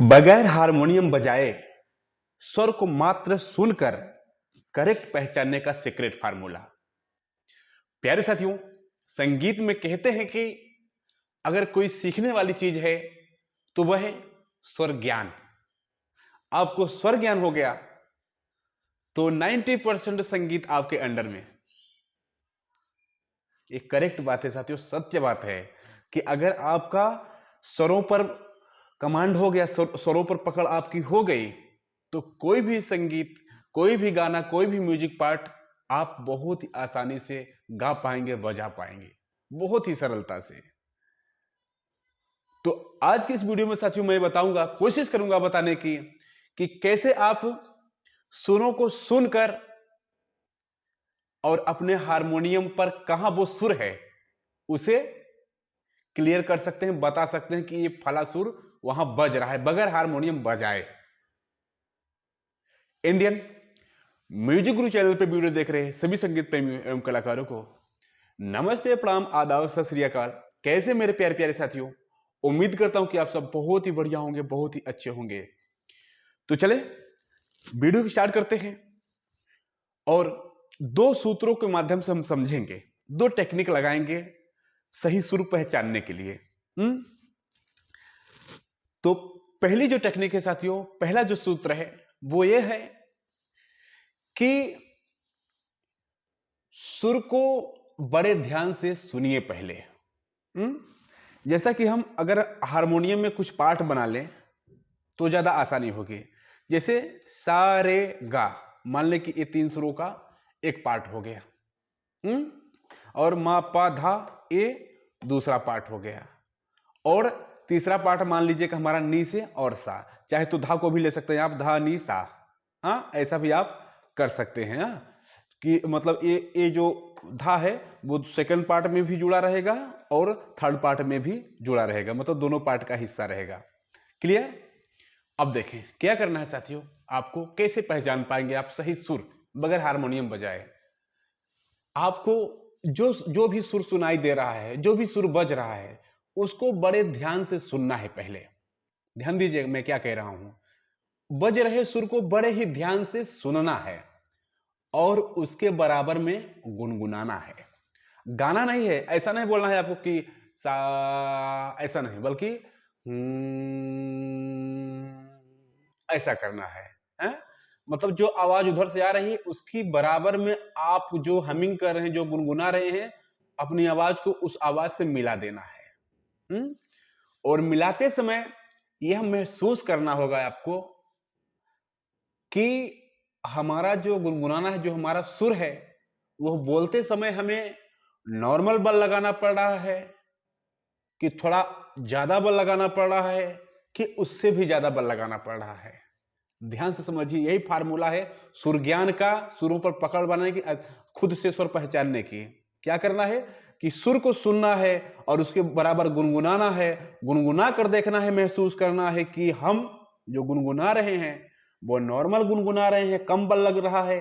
बगैर हारमोनियम बजाए स्वर को मात्र सुनकर करेक्ट पहचानने का सीक्रेट फार्मूला। प्यारे साथियों, संगीत में कहते हैं कि अगर कोई सीखने वाली चीज है तो वह है स्वर ज्ञान। आपको स्वर ज्ञान हो गया तो 90% संगीत आपके अंडर में। ये करेक्ट बात है साथियों, सत्य बात है कि अगर आपका स्वरों पर कमांड हो गया, स्वरों पर पकड़ आपकी हो गई, तो कोई भी संगीत, कोई भी गाना, कोई भी म्यूजिक पार्ट आप बहुत ही आसानी से गा पाएंगे, बजा पाएंगे, बहुत ही सरलता से। तो आज की इस वीडियो में साथियों मैं बताऊंगा, कोशिश करूंगा बताने की कि कैसे आप सुरों को सुनकर और अपने हारमोनियम पर कहां वो सुर है उसे क्लियर कर सकते हैं, बता सकते हैं कि ये फला सुर वहां बज रहा है बगैर हारमोनियम बजाए। इंडियन म्यूजिक गुरु चैनल पर वीडियो देख रहे हैं सभी संगीत प्रेमियों एवं कलाकारों को नमस्ते, प्रणाम, आदाब, सत श्री अकाल। कैसे मेरे प्यारे प्यारे साथियों, उम्मीद करता हूं कि आप सब बहुत ही बढ़िया होंगे, बहुत ही अच्छे होंगे। तो चले वीडियो स्टार्ट करते हैं और दो सूत्रों के माध्यम से हम समझेंगे, दो टेक्निक लगाएंगे सही सुर पहचानने के लिए। तो पहली जो टेक्निक है साथियों, पहला जो सूत्र है वो ये है कि सुर को बड़े ध्यान से सुनिए पहले। जैसा कि हम अगर हारमोनियम में कुछ पार्ट बना लें तो ज्यादा आसानी होगी। जैसे सा रे गा, मान लें कि ये तीन सुरों का एक पार्ट हो गया, और मा पा धा ये दूसरा पार्ट हो गया, और तीसरा पार्ट मान लीजिए कि हमारा नी से और सा, चाहे तो धा को भी ले सकते हैं आप, धा नी सा, हाँ ऐसा भी आप कर सकते हैं। कि मतलब ये जो धा है वो सेकंड पार्ट में भी जुड़ा रहेगा और थर्ड पार्ट में भी जुड़ा रहेगा, मतलब दोनों पार्ट का हिस्सा रहेगा। क्लियर? अब देखें क्या करना है साथियों, आपको कैसे पहचान पाएंगे आप सही सुर बगैर हारमोनियम बजाए। आपको जो भी सुर सुनाई दे रहा है, जो भी सुर बज रहा है, उसको बड़े ध्यान से सुनना है। पहले ध्यान दीजिए मैं क्या कह रहा हूं। बज रहे सुर को बड़े ही ध्यान से सुनना है और उसके बराबर में गुनगुनाना है। गाना नहीं है, ऐसा नहीं बोलना है आपको कि सा, ऐसा नहीं, बल्कि ऐसा करना है? मतलब जो आवाज उधर से आ रही है उसकी बराबर में आप जो हमिंग कर रहे हैं, जो गुनगुना रहे हैं, अपनी आवाज को उस आवाज से मिला देना है। और मिलाते समय यह महसूस करना होगा आपको कि हमारा जो गुनगुनाना है, जो हमारा सुर है, वो बोलते समय हमें नॉर्मल बल लगाना पड़ रहा है कि थोड़ा ज्यादा बल लगाना पड़ रहा है कि उससे भी ज्यादा बल लगाना पड़ रहा है। ध्यान से समझिए, यही फार्मूला है सुर ज्ञान का, सुरों पर पकड़ बनाने की, खुद से स्वर पहचानने की। क्या करना है कि सुर को सुनना है और उसके बराबर गुनगुनाना है, गुनगुना कर देखना है, महसूस करना है कि हम जो गुनगुना रहे हैं वो नॉर्मल गुनगुना रहे हैं, कम बल लग रहा है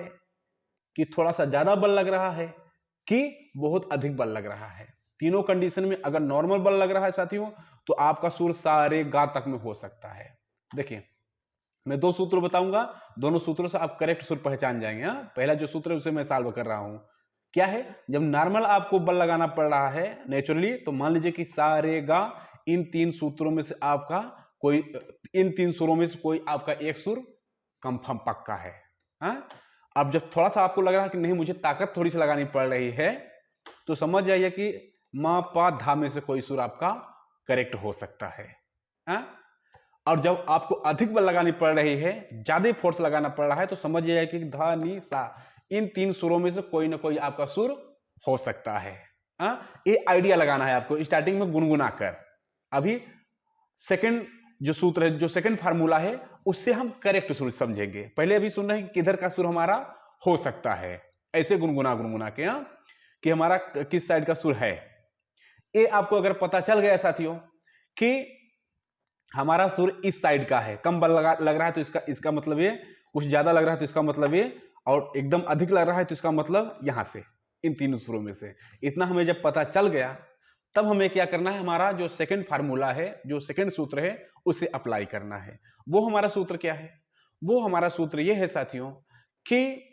कि थोड़ा सा ज्यादा बल लग रहा है कि बहुत अधिक बल लग रहा है। तीनों कंडीशन में अगर नॉर्मल बल लग रहा है साथियों तो आपका सुर सारे गा तक में हो सकता है। देखिए मैं दो सूत्र बताऊंगा, दोनों सूत्रों से आप करेक्ट सुर पहचान जाएंगे। पहला जो सूत्र है उसे मैं सॉल्व कर रहा हूं। क्या है? जब नॉर्मल आपको बल लगाना पड़ रहा है नेचुरली, तो मान लीजिए कि सा रे गा, इन तीन सूत्रों में से आपका कोई, इन तीन सुरों में से कोई आपका एक सुर कंफर्म पक्का है। अब जब थोड़ा सा आपको लग रहा है कि नहीं मुझे ताकत थोड़ी सी लगानी पड़ रही है, तो समझ जाइए कि मा पा धा में से कोई सुर आपका करेक्ट हो सकता है। और जब आपको अधिक बल लगानी पड़ रही है, ज्यादा फोर्स लगाना पड़ रहा है, तो समझ जाइए कि धा नी सा, इन तीन सुरों में से कोई ना कोई आपका सुर हो सकता है। ये आइडिया लगाना है आपको स्टार्टिंग में गुनगुना कर। अभी सेकंड जो सूत्र है, जो सेकंड फार्मूला है, उससे हम करेक्ट सुर समझेंगे। पहले अभी सुन रहे हैं कि किधर का सुर हमारा हो सकता है, ऐसे गुनगुना गुनगुना के कि हमारा किस साइड का सुर है। ये आपको अगर पता चल गया साथियों कि हमारा सुर इस साइड का है, कम बल लग रहा है तो इसका मतलब ये, कुछ ज्यादा लग रहा है तो इसका मतलब ये, और एकदम अधिक लग रहा है तो इसका मतलब यहां से, इन तीनों सुरों में से। इतना हमें जब पता चल गया तब हमें क्या करना है, हमारा जो सेकंड फार्मूला है, जो सेकंड सूत्र है, उसे अप्लाई करना है। वो हमारा सूत्र क्या है? वो हमारा सूत्र ये है साथियों कि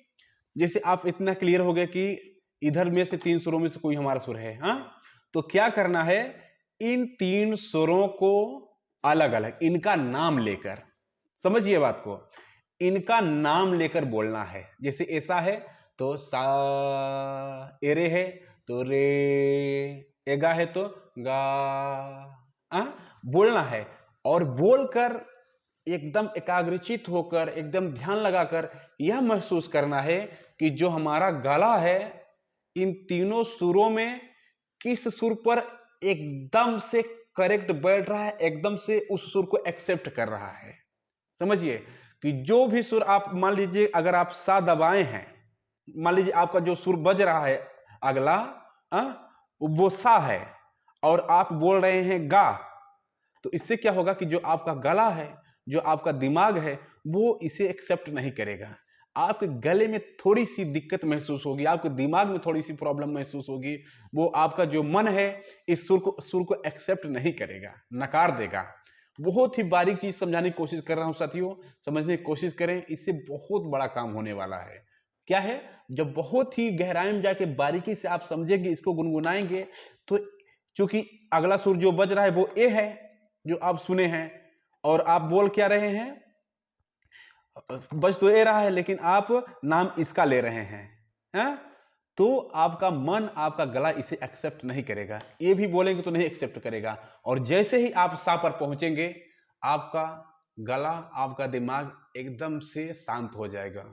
जैसे आप इतना क्लियर हो गया कि इधर में से 3 सुरों में से कोई हमारा सुर है, हाँ, तो क्या करना है, इन 3 सुरों को अलग अलग इनका नाम लेकर, समझिए बात को, इनका नाम लेकर बोलना है। जैसे ऐसा है तो सा, एरे है तो रे, एगा है तो गा, बोलना है। और बोलकर एकदम एकाग्रचित होकर, एकदम ध्यान लगाकर यह महसूस करना है कि जो हमारा गला है इन तीनों सुरों में किस सुर पर एकदम से करेक्ट बैठ रहा है, एकदम से उस सुर को एक्सेप्ट कर रहा है। समझिए कि जो भी सुर आप मान लीजिए, अगर आप सा दबाए हैं, मान लीजिए आपका जो सुर बज रहा है अगला वो सा है और आप बोल रहे हैं गा, तो इससे क्या होगा कि जो आपका गला है, जो आपका दिमाग है, वो इसे एक्सेप्ट नहीं करेगा। आपके गले में थोड़ी सी दिक्कत महसूस होगी, आपके दिमाग में थोड़ी सी प्रॉब्लम महसूस होगी, वो आपका जो मन है इस सुर को एक्सेप्ट नहीं करेगा, नकार देगा। बहुत ही बारीक चीज समझाने की कोशिश कर रहा हूं साथियों, समझने की कोशिश करें, इससे बहुत बड़ा काम होने वाला है। क्या है, जब बहुत ही गहराई में जाके बारीकी से आप समझेंगे, इसको गुनगुनाएंगे, तो चूंकि अगला सुर जो बज रहा है वो ए है, जो आप सुने हैं, और आप बोल क्या रहे हैं, बज तो ए रहा है लेकिन आप नाम इसका ले रहे हैं, तो आपका मन, आपका गला इसे एक्सेप्ट नहीं करेगा। ये भी बोलेंगे तो नहीं एक्सेप्ट करेगा। और जैसे ही आप सा पर पहुंचेंगे, आपका गला, आपका दिमाग एकदम से शांत हो जाएगा,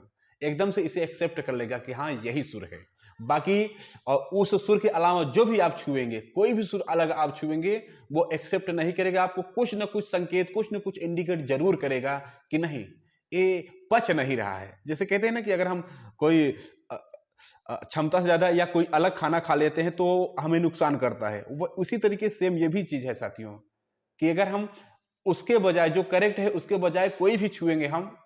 एकदम से इसे एक्सेप्ट कर लेगा कि हाँ यही सुर है। बाकी उस सुर के अलावा जो भी आप छुएंगे, कोई भी सुर अलग आप छुएंगे, वो एक्सेप्ट नहीं करेगा। आपको कुछ ना कुछ संकेत, कुछ ना कुछ इंडिकेट जरूर करेगा कि नहीं, ये पच नहीं रहा है। जैसे कहते हैं ना कि अगर हम कोई क्षमता से ज्यादा या कोई अलग खाना खा लेते हैं तो हमें नुकसान करता है, वो उसी तरीके सेम ये भी चीज है साथियों, कि अगर हम उसके बजाय, जो करेक्ट है उसके बजाय कोई भी छुएंगे, हम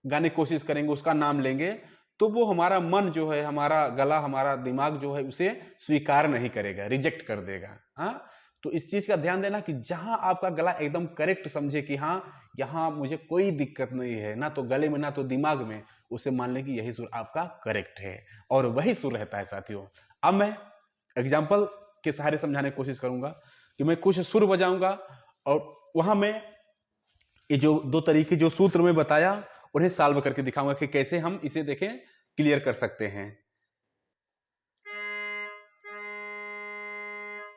गाने की कोशिश करेंगे, उसका नाम लेंगे, तो वो हमारा मन जो है, हमारा गला, हमारा दिमाग जो है उसे स्वीकार नहीं करेगा, रिजेक्ट कर देगा। हाँ, तो इस चीज का ध्यान देना कि जहां आपका गला एकदम करेक्ट समझे कि हाँ यहां मुझे कोई दिक्कत नहीं है, ना तो गले में ना तो दिमाग में, उसे मान लें कि यही सुर आपका करेक्ट है और वही सुर रहता है साथियों। अब मैं एग्जाम्पल के सहारे समझाने की कोशिश करूंगा कि मैं कुछ सुर बजाऊंगा और वहां मैं ये जो 2 तरीके जो सूत्र में बताया उन्हें सॉल्व करके दिखाऊंगा कि कैसे हम इसे देखें क्लियर कर सकते हैं।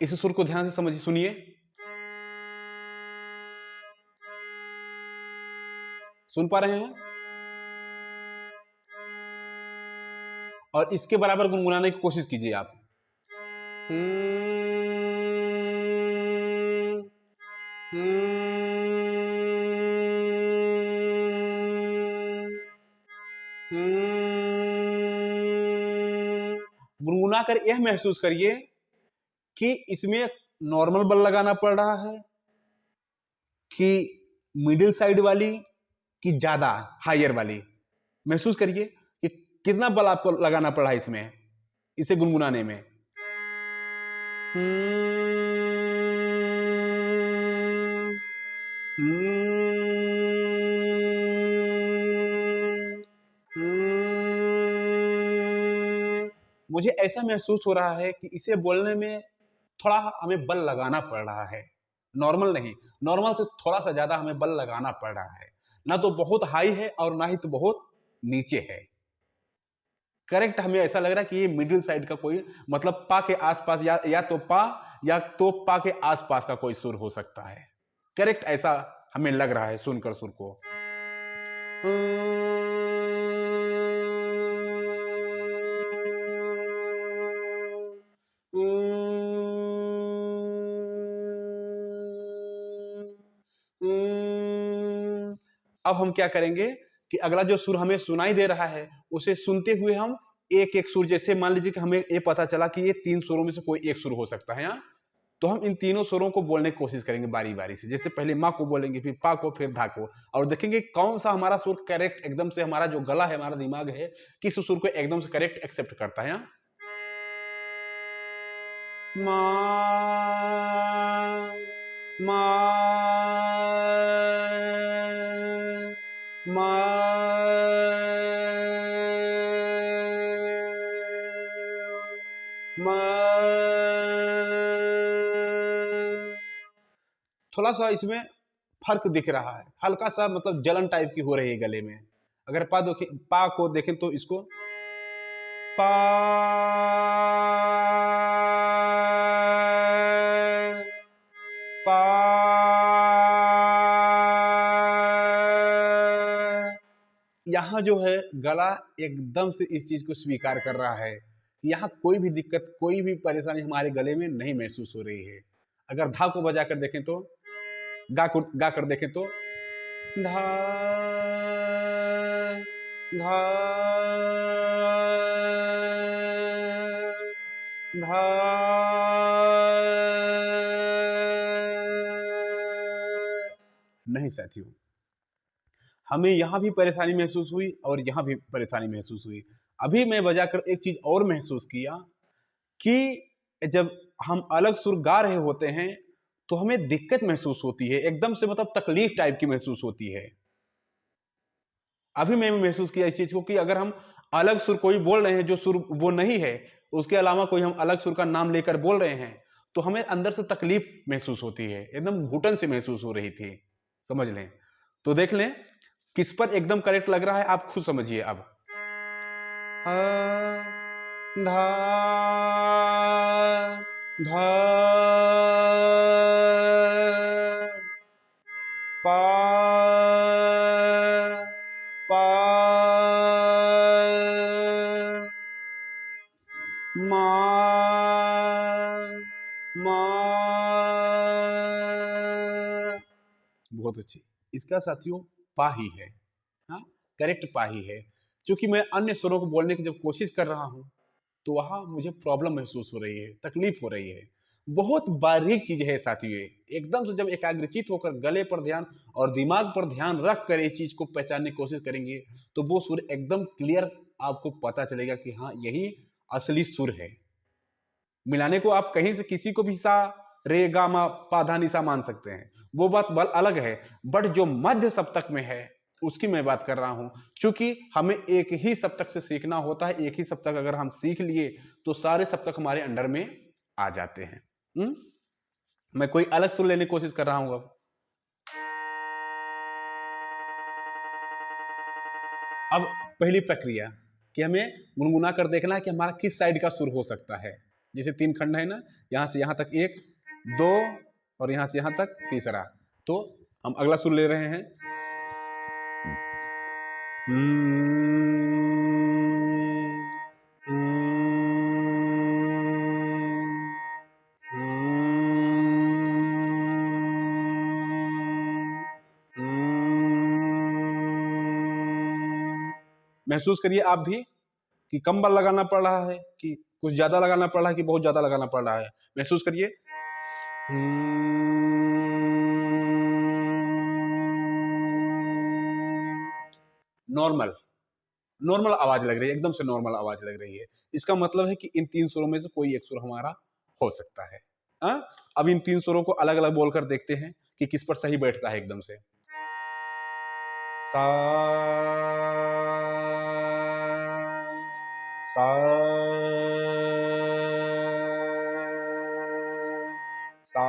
इस सुर को ध्यान से समझिए, सुनिए। सुन पा रहे हैं? और इसके बराबर गुनगुनाने की कोशिश कीजिए आप। गुनगुना कर यह महसूस करिए कि इसमें नॉर्मल बल लगाना पड़ रहा है कि मिडिल साइड वाली कि ज्यादा हायर वाली। महसूस करिए कि कितना बल आपको लगाना पड़ा है इसमें, इसे गुनगुनाने में। मुझे ऐसा महसूस हो रहा है कि इसे बोलने में थोड़ा हमें बल लगाना पड़ रहा है, नॉर्मल नहीं, नॉर्मल से थोड़ा सा ज्यादा हमें बल लगाना पड़ रहा है। ना तो बहुत हाई है और ना ही तो बहुत नीचे है। करेक्ट हमें ऐसा लग रहा है कि ये मिडिल साइड का कोई, मतलब पा के आसपास, या तो पा या तो पा के आसपास का कोई सुर हो सकता है। करेक्ट ऐसा हमें लग रहा है सुनकर सुर को। अब हम क्या करेंगे कि अगला जो सुर हमें सुनाई दे रहा है उसे सुनते हुए हम एक एक सुर, जैसे मान लीजिए कि हमें ये पता चला कि ये 3 सुरों में से कोई एक सुर हो सकता है, तो हम इन तीनों सुरों को बोलने की कोशिश करेंगे बारी बारी से। जैसे पहले माँ को बोलेंगे, फिर पा को, फिर धा को, और देखेंगे कौन सा हमारा सुर करेक्ट एकदम से, हमारा जो गला है, हमारा दिमाग है, किस सुर को एकदम से करेक्ट एक्सेप्ट करता है। मा मा मा मा। थोड़ा सा इसमें फर्क दिख रहा है, हल्का सा मतलब जलन टाइप की हो रही है गले में। अगर पा को देखें तो इसको पा पा। यहाँ जो है गला एकदम से इस चीज को स्वीकार कर रहा है, यहाँ कोई भी दिक्कत कोई भी परेशानी हमारे गले में नहीं महसूस हो रही है। अगर धा को बजा कर देखें तो गा कर देखें तो धा धा धा। नहीं साथियों, हमें यहां भी परेशानी महसूस हुई और यहां भी परेशानी महसूस हुई। अभी मैं बजाकर एक चीज और महसूस किया कि जब हम अलग सुर गा रहे होते हैं तो हमें दिक्कत महसूस होती है, एकदम से मतलब तकलीफ टाइप की महसूस होती है। अभी मैंने महसूस किया इस चीज को कि अगर हम अलग सुर कोई बोल रहे हैं जो सुर वो नहीं है, उसके अलावा कोई हम अलग सुर का नाम लेकर बोल रहे हैं तो हमें अंदर से तकलीफ महसूस होती है, एकदम घुटन से महसूस हो रही थी, समझ लें। तो देख लें किस पर एकदम करेक्ट लग रहा है, आप खुद समझिए। अब धा धा पा पा मा मा। बहुत अच्छी। इसका साथियों पा ही है, हाँ करेक्ट पा ही है। क्योंकि मैं अन्य स्वरों को बोलने की जब कोशिश कर रहा हूं तो वहां मुझे प्रॉब्लम महसूस हो रही है, तकलीफ हो रही है। बहुत बारीक चीज है साथियों, एकदम से जब एकाग्रचित होकर गले पर ध्यान और दिमाग पर ध्यान रख कर इस चीज को पहचानने की कोशिश करेंगे तो वो सुर एकदम क्लियर आपको पता चलेगा कि हाँ यही असली सुर है। मिलाने को आप कहीं से किसी को भी सा रे गा मा पा धा नि सा मान सकते हैं, वो बात बल अलग है। बट जो मध्य सप्तक में है उसकी मैं बात कर रहा हूं। क्योंकि हमें एक ही सप्तक से सीखना होता है, एक ही सप्तक अगर हम सीख लिए तो सारे सप्तक हमारे अंडर में आ जाते हैं। मैं कोई अलग सुर लेने की कोशिश कर रहा हूं। अब पहली प्रक्रिया कि हमें गुनगुना कर देखना है कि हमारा किस साइड का सुर हो सकता है। जैसे 3 खंड है ना, यहां से यहां तक 1 2 और यहां से यहां तक तीसरा। तो हम अगला सुर ले रहे हैं। महसूस करिए आप भी कि कम बल लगाना पड़ रहा है कि कुछ ज्यादा लगाना पड़ रहा है कि बहुत ज्यादा लगाना पड़ रहा है। महसूस करिए। नॉर्मल नॉर्मल आवाज लग रही है, एकदम से नॉर्मल आवाज लग रही है। इसका मतलब है कि इन 3 सुरों में से कोई एक सुर हमारा हो सकता है। अब इन 3 सुरों को अलग अलग बोलकर देखते हैं कि किस पर सही बैठता है एकदम से। सा सा सा।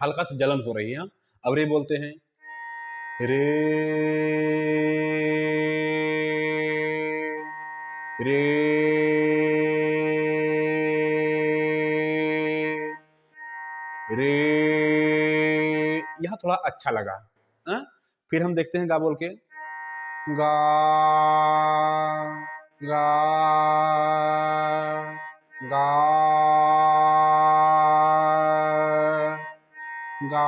हल्का सी जलन हो रही है। अब रे बोलते हैं रे रे रे। यह थोड़ा अच्छा लगा। फिर हम देखते हैं गा बोल के गा गा गा गा।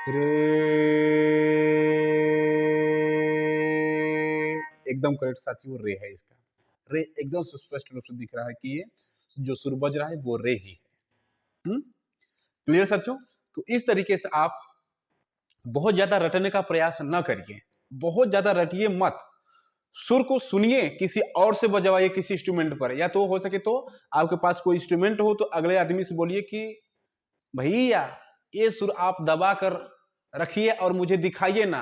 रे एकदम करेक्ट साथियों, रे है इसका। रे एकदम स्पष्ट रूप से दिख रहा है कि ये जो सुर बज रहा है वो रे ही है। क्लियर साथियों? तो इस तरीके से आप बहुत ज्यादा रटने का प्रयास न करिए, बहुत ज्यादा रटिए मत। सुर को सुनिए, किसी और से बजवाइए किसी इंस्ट्रूमेंट पर, या तो हो सके तो आपके पास कोई इंस्ट्रूमेंट हो तो अगले आदमी से बोलिए कि भैया ये सुर आप दबा कर रखिए और मुझे दिखाइए ना।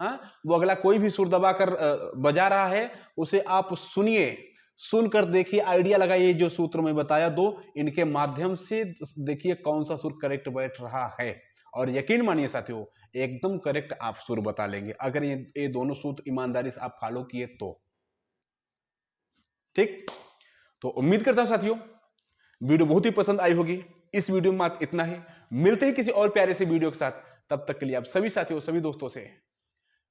हाँ, वो अगला कोई भी सुर दबा कर बजा रहा है, उसे आप सुनिए, सुनकर देखिए, आइडिया लगाइए, जो सूत्र में बताया दो इनके माध्यम से देखिए कौन सा सुर करेक्ट बैठ रहा है, और यकीन मानिए साथियों एकदम करेक्ट आप सुर बता लेंगे अगर ये दोनों सूत्र ईमानदारी से आप फॉलो किए तो। ठीक, तो उम्मीद करता हूं साथियों वीडियो बहुत ही पसंद आई होगी। इस वीडियो में मात्र इतना ही, मिलते हैं किसी और प्यारे से वीडियो के साथ। तब तक के लिए आप सभी साथियों, सभी दोस्तों से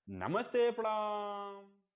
नमस्ते, प्रणाम।